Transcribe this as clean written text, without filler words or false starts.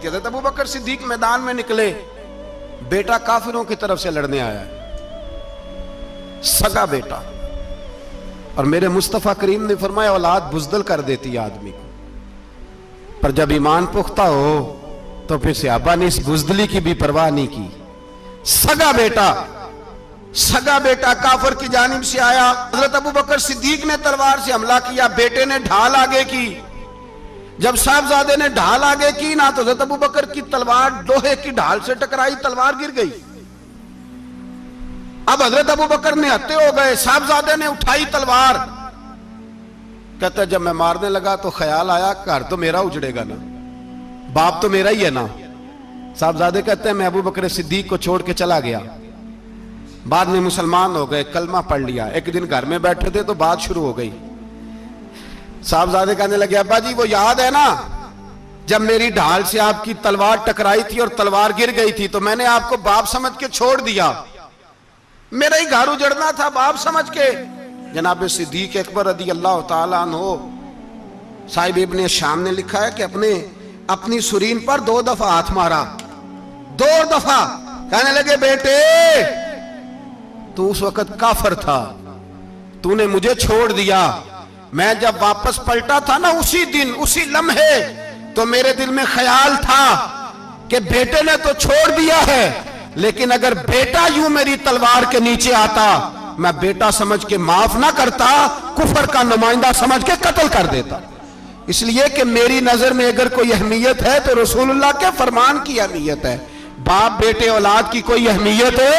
थी। हज़रत अबू बकर सिद्दीक मैदान में निकले, बेटा काफिरों की तरफ से लड़ने आया है, सगा बेटा। और मेरे मुस्तफा करीम ने फरमाया औलाद बुज़दिल कर देती है आदमी को, पर जब ईमान पुख्ता हो तो फिर सहाबा ने इस बुज़दिली की भी परवाह नहीं की। सगा बेटा काफिर की जानिब से आया। हज़रत अबू बकर सिद्दीक ने तलवार से हमला किया, बेटे ने ढाल आगे की। जब साहबजादे ने ढाल आगे की ना, तो हज़रत अबू बकर की तलवार लोहे की ढाल से टकराई, तलवार गिर गई। अब हज़रत अबू बकर ने हत्ते हो गए, साहबजादे ने उठाई तलवार। कहता जब मैं मारने लगा तो ख्याल आया घर तो मेरा उजड़ेगा ना, बाप तो मेरा ही है ना। साहबजादे कहते हैं मैं अबू बकर सिद्दीक को छोड़ के चला गया। बाद में मुसलमान हो गए, कलमा पढ़ लिया। एक दिन घर में बैठे थे तो बात शुरू हो गई। साहबजादे कहने लगे अब्बा जी वो याद है ना जब मेरी ढाल से आपकी तलवार टकराई थी और तलवार गिर गई थी, तो मैंने आपको बाप समझ के छोड़ दिया, मेरा ही घर उजड़ना था बाप समझ के। जनाब सिद्दीक अकबर रज़ी अल्लाह ताला अन्हु साहिब इब्ने शाम ने लिखा है कि अपनी सुरीन पर 2 दफा हाथ मारा, 2 दफा। कहने लगे बेटे तू उस वक्त काफिर था, तूने मुझे छोड़ दिया। मैं जब वापस पलटा था ना उसी दिन उसी लम्हे, तो मेरे दिल में ख्याल था कि बेटे ने तो छोड़ दिया है, लेकिन अगर बेटा यूं मेरी तलवार के नीचे आता, मैं बेटा समझ के माफ ना करता, कुफर का नुमाइंदा समझ के कत्ल कर देता। इसलिए कि मेरी नजर में अगर कोई अहमियत है तो रसूलुल्लाह के फरमान की अहमियत है, बाप बेटे औलाद की कोई अहमियत है।